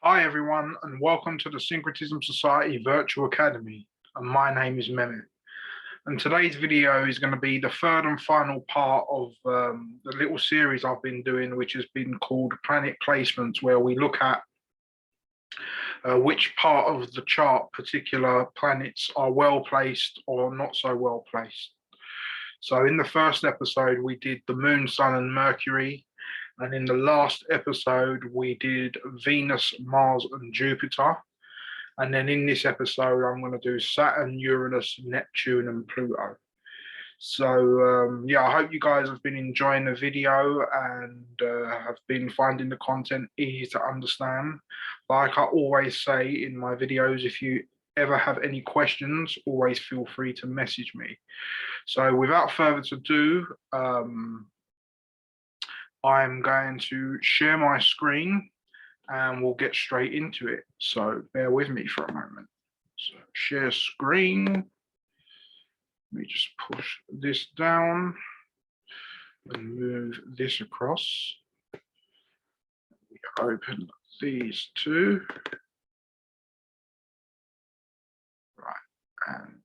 Hi everyone and welcome to the Syncretism Society Virtual Academy, and my name is Mehmet. And today's video is going to be the third and final part of the little series I've been doing, which has been called Planet Placements, where we look at which part of the chart particular planets are well placed or not so well placed. So in the first episode, we did the Moon, Sun and Mercury. And in the last episode, we did Venus, Mars, and Jupiter. And then in this episode, I'm going to do Saturn, Uranus, Neptune, and Pluto. So yeah, I hope you guys have been enjoying the video and have been finding the content easy to understand. Like I always say in my videos, if you ever have any questions, always feel free to message me. So without further ado, I'm going to share my screen and we'll get straight into it. So bear with me for a moment. So share screen. Let me just push this down and move this across. We open these two. Right, and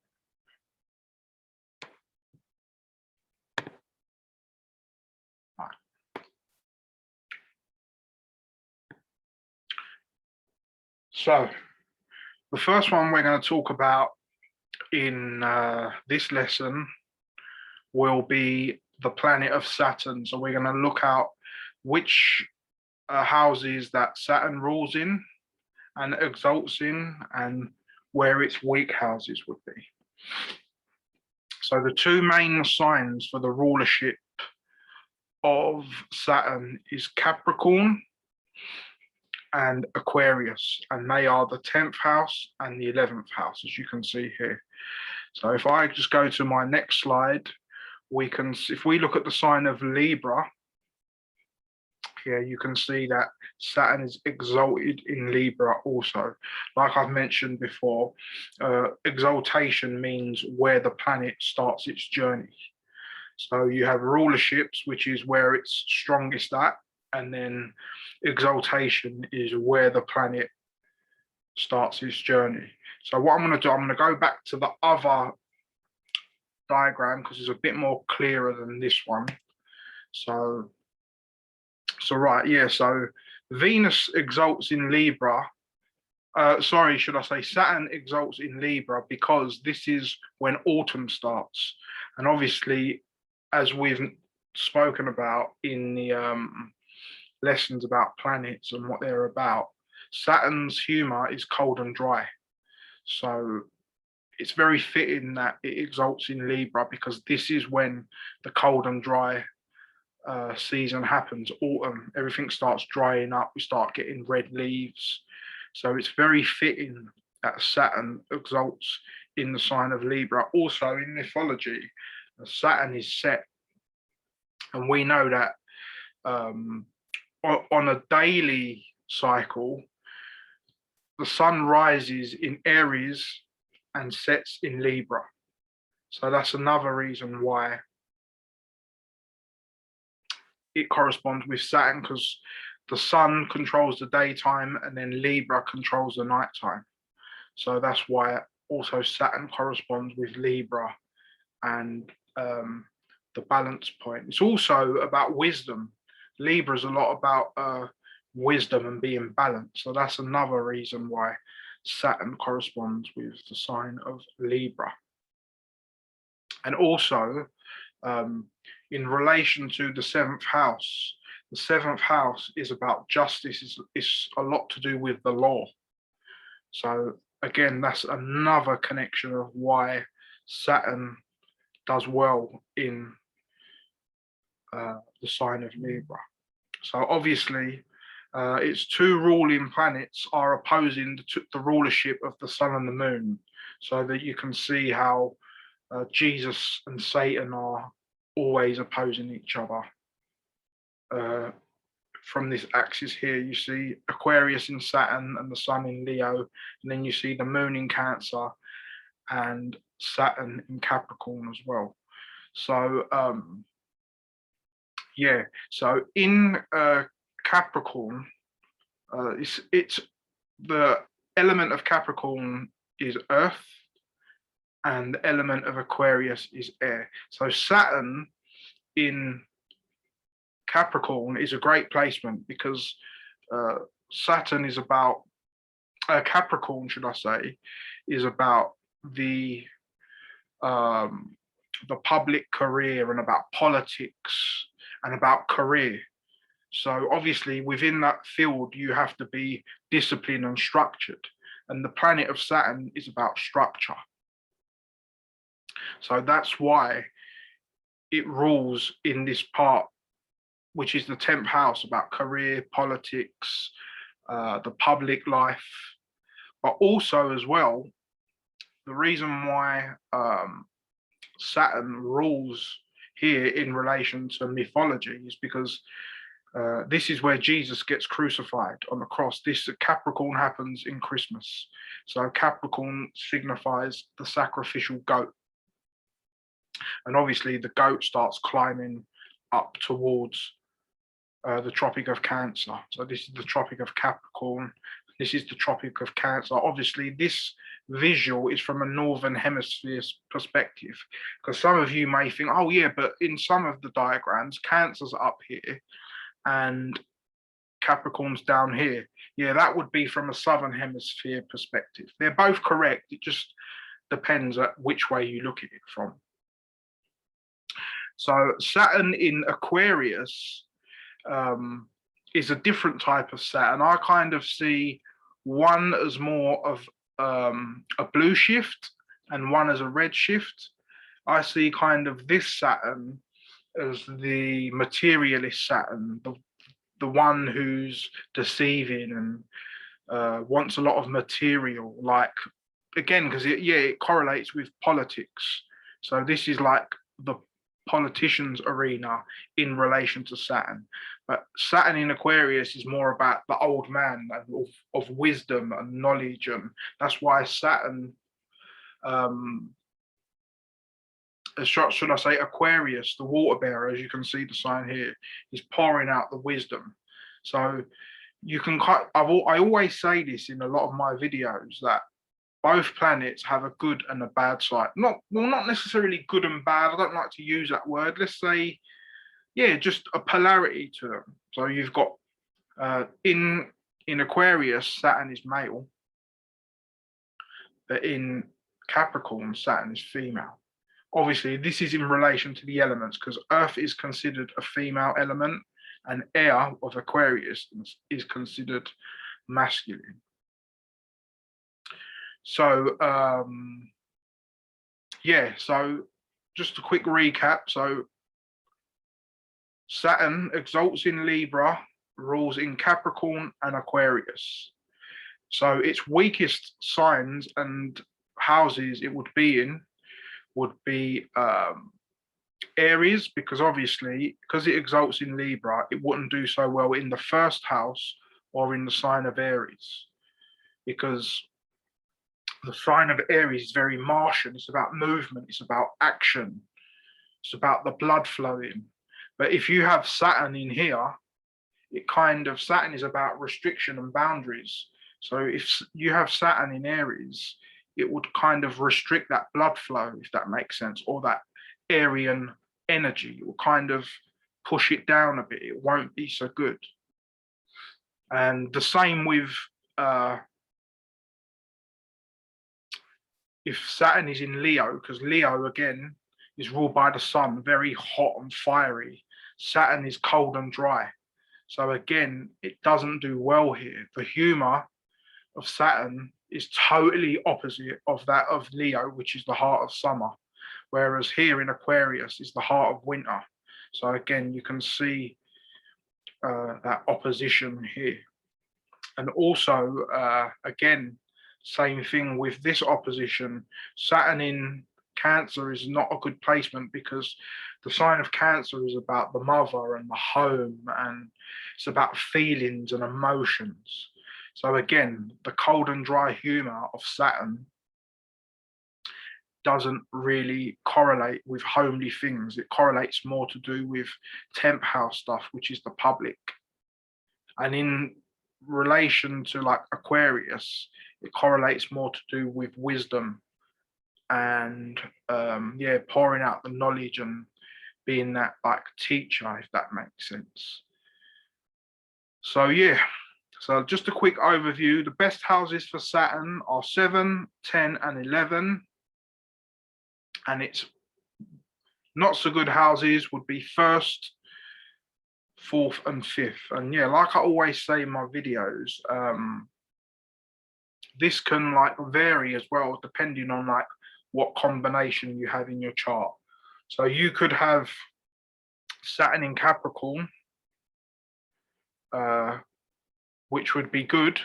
so the first one we're going to talk about in this lesson will be the planet of Saturn. So we're going to look at which houses that Saturn rules in and exalts in, and where its weak houses would be. So the two main signs for the rulership of Saturn is Capricorn and Aquarius, and they are the 10th house and the 11th house, as you can see here. So if I just go to my next slide, we can, if we look at the sign of Libra, here you can see that Saturn is exalted in Libra also. Like I've mentioned before, exaltation means where the planet starts its journey. So you have rulerships, which is where it's strongest at, and then exaltation is where the planet starts its journey. So what I'm going to do, I'm going to go back to the other diagram because it's a bit more clearer than this one. So right, yeah, so Venus exalts in Libra. Sorry, should I say Saturn exalts in Libra because this is when autumn starts. And obviously, as we've spoken about in the lessons about planets and what they're about, Saturn's humor is cold and dry. So it's very fitting that it exalts in Libra because this is when the cold and dry season happens, autumn, everything starts drying up, we start getting red leaves. So it's very fitting that Saturn exalts in the sign of Libra. Also in mythology, Saturn is set, and we know that on a daily cycle, the sun rises in Aries and sets in Libra. So that's another reason why it corresponds with Saturn, because the sun controls the daytime and then Libra controls the nighttime. So that's why also Saturn corresponds with Libra and the balance point. It's also about wisdom. Libra is a lot about wisdom and being balanced. So that's another reason why Saturn corresponds with the sign of Libra. And also, in relation to the 7th house, the 7th house is about justice. It's a lot to do with the law. So again, that's another connection of why Saturn does well in the sign of Libra. So obviously, its two ruling planets are opposing the rulership of the sun and the moon, so that you can see how Jesus and Satan are always opposing each other. From this axis here, you see Aquarius in Saturn and the sun in Leo, and then you see the moon in Cancer and Saturn in Capricorn as well. So yeah, so in Capricorn, it's the element of Capricorn is earth, and the element of Aquarius is air. So Saturn in Capricorn is a great placement because Saturn is about Capricorn, should I say, is about um, the public career and about politics and about career. So obviously within that field, you have to be disciplined and structured. And the planet of Saturn is about structure. So that's why it rules in this part, which is the 10th house, about career, politics, the public life. But also as well, the reason why Saturn rules here in relation to mythology is because this is where Jesus gets crucified on the cross. This Capricorn happens in Christmas. So Capricorn signifies the sacrificial goat. And obviously the goat starts climbing up towards the Tropic of Cancer. So this is the Tropic of Capricorn. This is the Tropic of Cancer. Obviously, this visual is from a Northern Hemisphere perspective, because some of you may think, oh yeah, but in some of the diagrams, Cancer's up here and Capricorn's down here. Yeah, that would be from a Southern Hemisphere perspective. They're both correct. It just depends at which way you look at it from. So Saturn in Aquarius is a different type of Saturn. I kind of see one as more of a blue shift and one as a red shift. I see kind of this Saturn as the materialist Saturn, the one who's deceiving and wants a lot of material, like, again, because it correlates with politics. So this is like the politician's arena in relation to Saturn. But Saturn in Aquarius is more about the old man and of wisdom and knowledge. And that's why Saturn, should I say, Aquarius, the water bearer, as you can see the sign here, is pouring out the wisdom. So you can, I always say this in a lot of my videos, that both planets have a good and a bad side. Not necessarily good and bad. I don't like to use that word. Let's say, yeah, just a polarity to them. So you've got in Aquarius, Saturn is male, but in Capricorn, Saturn is female. Obviously, this is in relation to the elements, because Earth is considered a female element, and air of Aquarius is considered masculine. So yeah, so just a quick recap. So Saturn exalts in Libra, rules in Capricorn and Aquarius. So its weakest signs and houses it would be in would be Aries, because obviously, because it exalts in Libra, it wouldn't do so well in the first house or in the sign of Aries, because the sign of Aries is very Martian. It's about movement. It's about action. It's about the blood flowing. But if you have Saturn in here, Saturn is about restriction and boundaries. So if you have Saturn in Aries, it would kind of restrict that blood flow, if that makes sense, or that Aryan energy. It will kind of push it down a bit. It won't be so good. And the same with if Saturn is in Leo, because Leo, again, is ruled by the sun, very hot and fiery. Saturn is cold and dry. So again, it doesn't do well here. The humor of Saturn is totally opposite of that of Leo, which is the heart of summer. Whereas here in Aquarius is the heart of winter. So again, you can see that opposition here. And also, again, same thing with this opposition. Saturn in Cancer is not a good placement, because the sign of Cancer is about the mother and the home, and it's about feelings and emotions. So again, the cold and dry humor of Saturn doesn't really correlate with homely things. It correlates more to do with 10th house stuff, which is the public. And in relation to like Aquarius, it correlates more to do with wisdom and yeah, pouring out the knowledge and being that like teacher, if that makes sense. So yeah, so just a quick overview. The best houses for Saturn are 7, 10, and 11. And its not so good houses would be 1st, 4th, and 5th. And yeah, like I always say in my videos, this can like vary as well, depending on like what combination you have in your chart. So you could have Saturn in Capricorn, which would be good.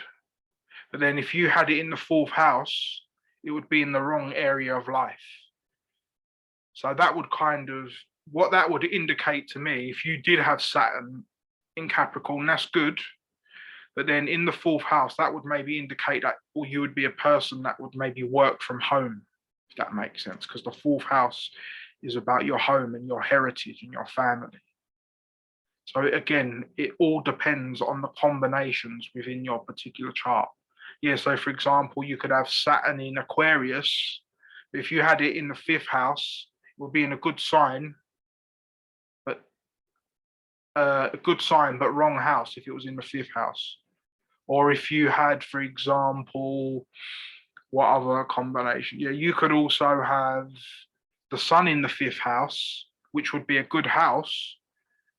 But then if you had it in the 4th house, it would be in the wrong area of life. So that would kind of, what that would indicate to me, if you did have Saturn in Capricorn, that's good. But then in the 4th house, that would maybe indicate that, or you would be a person that would maybe work from home, if that makes sense, because the 4th house is about your home and your heritage and your family. So again, it all depends on the combinations within your particular chart. Yeah, so for example, you could have Saturn in Aquarius. If you had it in the 5th house, it would be in a good sign, but wrong house if it was in the 5th house. Or if you had, for example, what other combination? Yeah, you could also have the Sun in the 5th house, which would be a good house.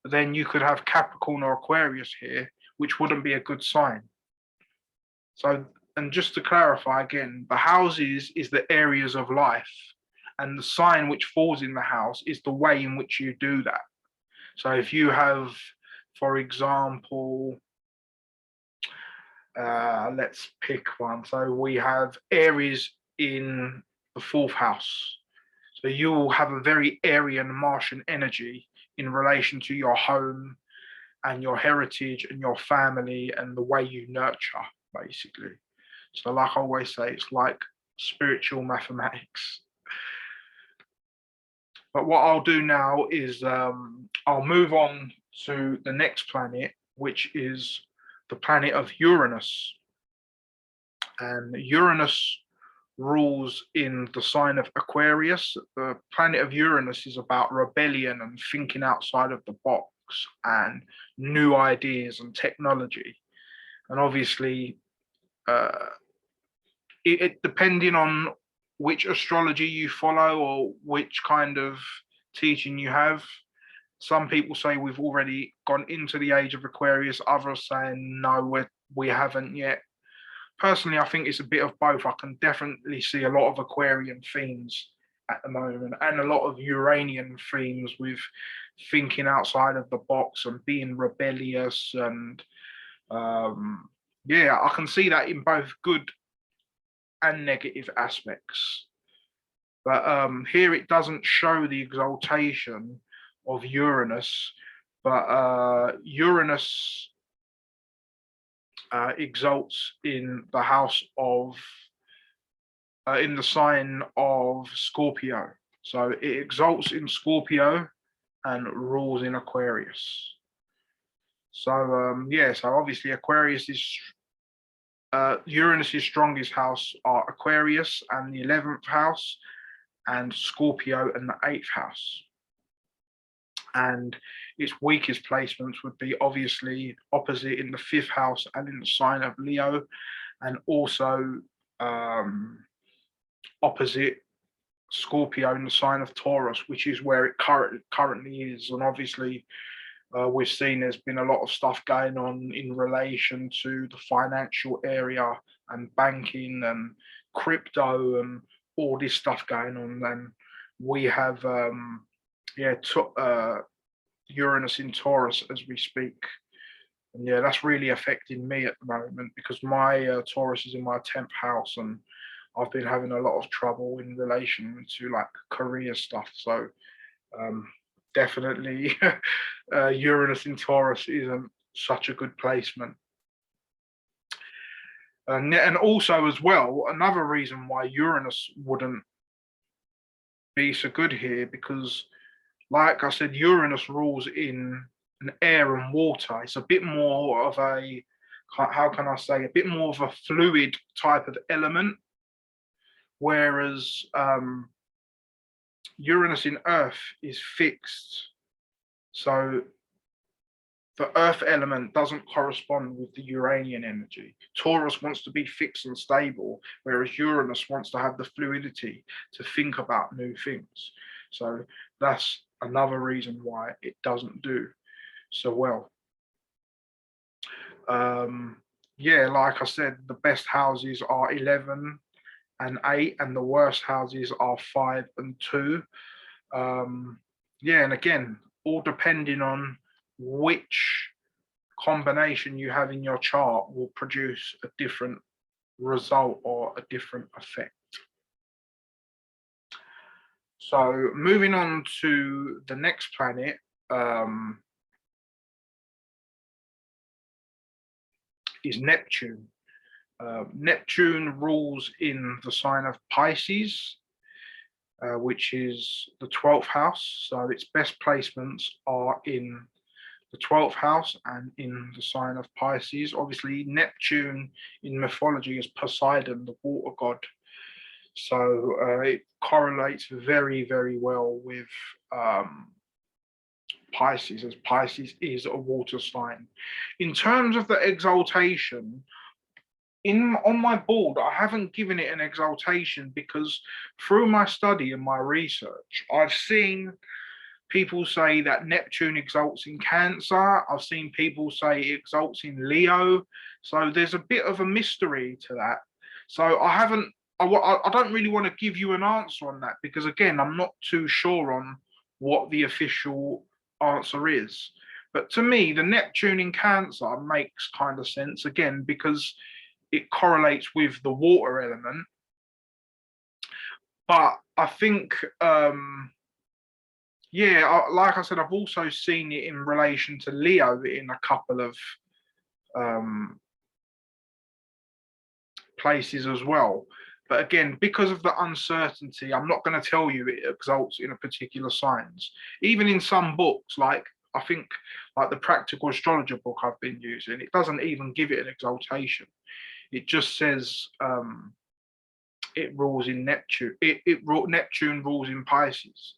But then you could have Capricorn or Aquarius here, which wouldn't be a good sign. So, and just to clarify again, the houses is the areas of life, and the sign which falls in the house is the way in which you do that. So if you have, for example, let's pick one. So we have Aries in the 4th house. So you will have a very Aryan Martian energy in relation to your home and your heritage and your family and the way you nurture, basically. So like I always say, it's like spiritual mathematics. But what I'll do now is I'll move on to the next planet, which is the planet of Uranus. And Uranus rules in the sign of Aquarius. The planet of Uranus is about rebellion and thinking outside of the box and new ideas and technology. And obviously, it depending on which astrology you follow or which kind of teaching you have. Some people say we've already gone into the age of Aquarius. Others saying no, we haven't yet. Personally, I think it's a bit of both. I can definitely see a lot of Aquarian themes at the moment and a lot of Uranian themes with thinking outside of the box and being rebellious. And yeah, I can see that in both good and negative aspects. But here it doesn't show the exaltation of Uranus, but Uranus exalts in the house of, in the sign of Scorpio. So it exalts in Scorpio and rules in Aquarius. So yeah, so obviously Aquarius is, Uranus's strongest house are Aquarius and the 11th house, and Scorpio and the 8th house. And its weakest placements would be obviously opposite in the 5th house and in the sign of Leo, and also opposite Scorpio in the sign of Taurus, which is where it currently is. And obviously, we've seen there's been a lot of stuff going on in relation to the financial area and banking and crypto and all this stuff going on. And we have, Uranus in Taurus as we speak. And yeah, that's really affecting me at the moment because my Taurus is in my 10th house and I've been having a lot of trouble in relation to like career stuff. So definitely Uranus in Taurus isn't such a good placement. And also as well, another reason why Uranus wouldn't be so good here, because like I said, Uranus rules in an air and water. It's a bit more of a how can I say, a bit more of a fluid type of element, whereas Uranus in Earth is fixed. So the Earth element doesn't correspond with the Uranian energy. Taurus wants to be fixed and stable, whereas Uranus wants to have the fluidity to think about new things. So that's another reason why it doesn't do so well. Yeah, like I said, the best houses are 11 and 8, and the worst houses are 5 and 2. Yeah, and again, all depending on which combination you have in your chart will produce a different result or a different effect. So moving on to the next planet, is Neptune. Neptune rules in the sign of Pisces, which is the 12th house. So its best placements are in the 12th house and in the sign of Pisces. Obviously, Neptune in mythology is Poseidon, the water god. So it correlates very, very well with Pisces, as Pisces is a water sign. In terms of the exaltation, on my board, I haven't given it an exaltation because through my study and my research, I've seen people say that Neptune exalts in Cancer. I've seen people say it exalts in Leo. So there's a bit of a mystery to that. So I don't really want to give you an answer on that because, again, I'm not too sure on what the official answer is. But to me, the Neptune in Cancer makes kind of sense, again, because it correlates with the water element. But I think, yeah, like I said, I've also seen it in relation to Leo in a couple of places as well. But again, because of the uncertainty, I'm not going to tell you it exalts in a particular signs. Even in some books, like I think like the Practical Astrologer book I've been using, it doesn't even give it an exaltation. It just says it rules in Neptune. Neptune rules in Pisces.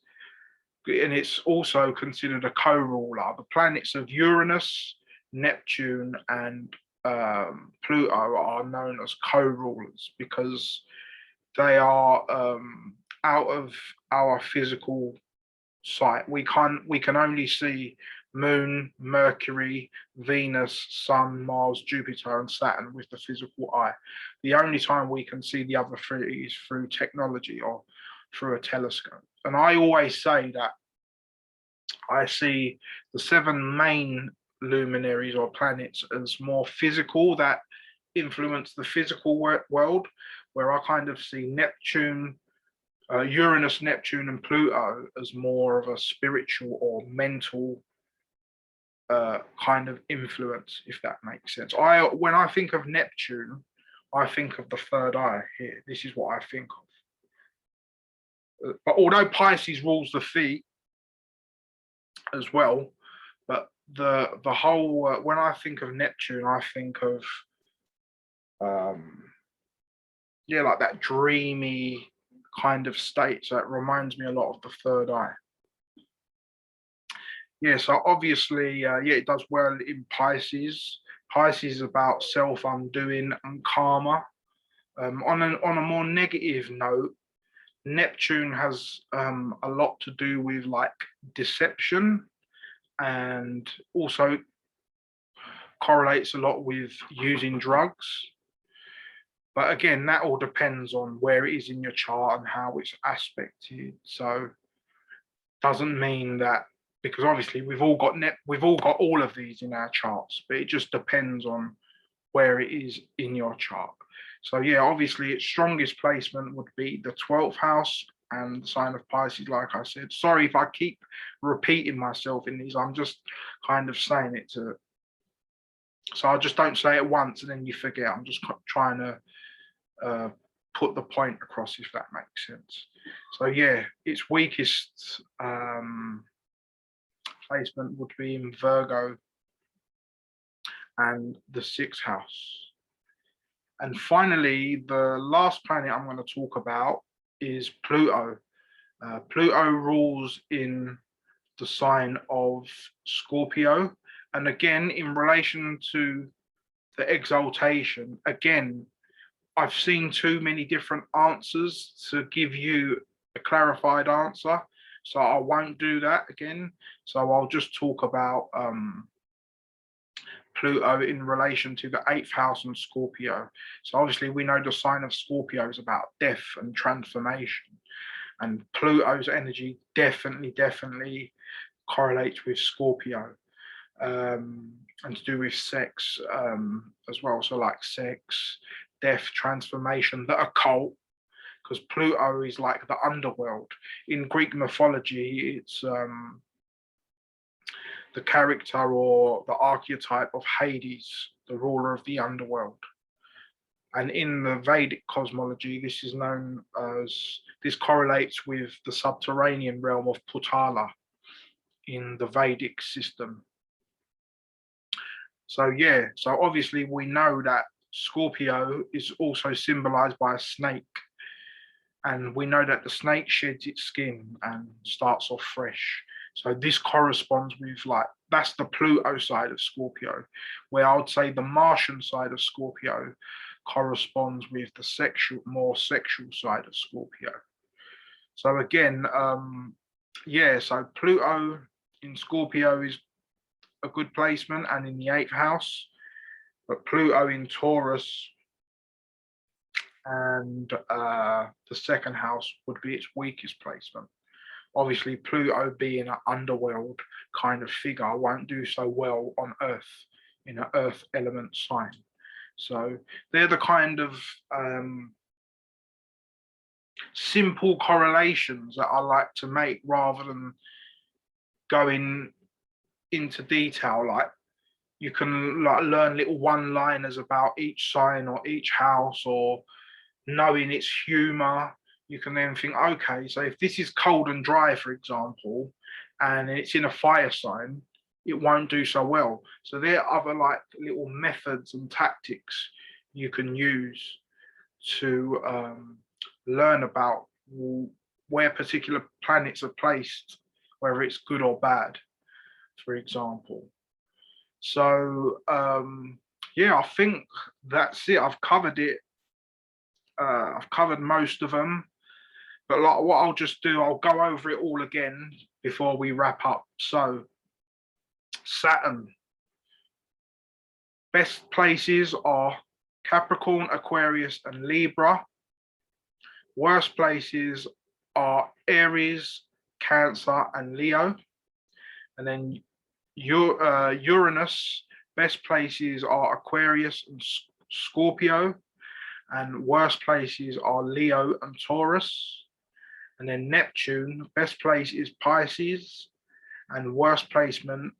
And it's also considered a co-ruler. The planets of Uranus, Neptune, and Pluto are known as co-rulers because they are out of our physical sight. We can only see Moon, Mercury, Venus, Sun, Mars, Jupiter, and Saturn with the physical eye. The only time we can see the other three is through technology or through a telescope. And I always say that I see the 7 main luminaries or planets as more physical, that influence the physical world, where I kind of see Neptune, Uranus, Neptune, and Pluto as more of a spiritual or mental kind of influence, if that makes sense. When I think of Neptune, I think of the third eye here. This is what I think of. But although Pisces rules the feet as well, but the whole when I think of Neptune, I think of yeah, like that dreamy kind of state. So it reminds me a lot of the third eye. Yeah, so obviously, yeah, it does well in Pisces. Pisces is about self-undoing and karma. On a more negative note, Neptune has a lot to do with like deception, and also correlates a lot with using drugs. But again, that all depends on where it is in your chart and how it's aspected. So doesn't mean that, because obviously we've all got all of these in our charts, but it just depends on where it is in your chart. So yeah, obviously its strongest placement would be the 12th house and the sign of Pisces, like I said. Sorry if I keep repeating myself in these, I'm just kind of saying it to, so I just don't say it once and then you forget. I'm just trying to put the point across, if that makes sense. So yeah, its weakest placement would be in Virgo and the sixth house. And finally, the last planet I'm going to talk about is Pluto. Pluto rules in the sign of Scorpio. And again, in relation to the exaltation, again, I've seen too many different answers to give you a clarified answer. So I won't do that again. So I'll just talk about Pluto in relation to the eighth house and Scorpio. So obviously we know the sign of Scorpio is about death and transformation. And Pluto's energy definitely correlates with Scorpio, and to do with sex as well. So like sex, death, transformation, the occult, because Pluto is like the underworld. In Greek mythology, it's the character or the archetype of Hades, the ruler of the underworld. And in the Vedic cosmology, this correlates with the subterranean realm of Putala in the Vedic system. So yeah, so obviously we know that Scorpio is also symbolized by a snake. And we know that the snake sheds its skin and starts off fresh. So this corresponds with that's the Pluto side of Scorpio, where I would say the Martian side of Scorpio corresponds with the more sexual side of Scorpio. So again, so Pluto in Scorpio is a good placement and in the eighth house, but Pluto in Taurus and the second house would be its weakest placement. Obviously, Pluto being an underworld kind of figure won't do so well on Earth in an Earth element sign. So they're the kind of simple correlations that I like to make rather than going into detail. Like you can learn little one-liners about each sign or each house, or knowing its humor. You can then think, okay, so if this is cold and dry, for example, and it's in a fire sign, it won't do so well. So there are other little methods and tactics you can use to learn about where particular planets are placed, whether it's good or bad, for example. So I think that's it. I've covered it. I've covered most of them, but what I'll just do, I'll go over it all again before we wrap up. So Saturn, best places are Capricorn, Aquarius, and Libra. Worst places are Aries, Cancer, and Leo. And then Uranus, best places are Aquarius and Scorpio. And worst places are Leo and Taurus. And then Neptune, best place is Pisces, and worst placement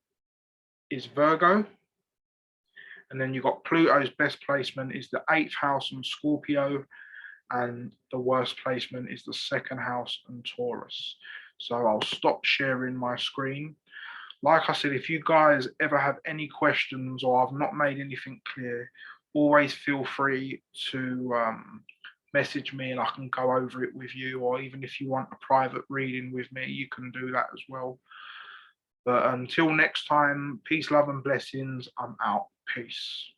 is Virgo. And then you've got Pluto's best placement is the eighth house and Scorpio, and the worst placement is the second house and Taurus. So I'll stop sharing my screen. Like I said, if you guys ever have any questions or I've not made anything clear, always feel free to message me and I can go over it with you, or even if you want a private reading with me, you can do that as well. But until next time, peace, love, and blessings. I'm out. Peace.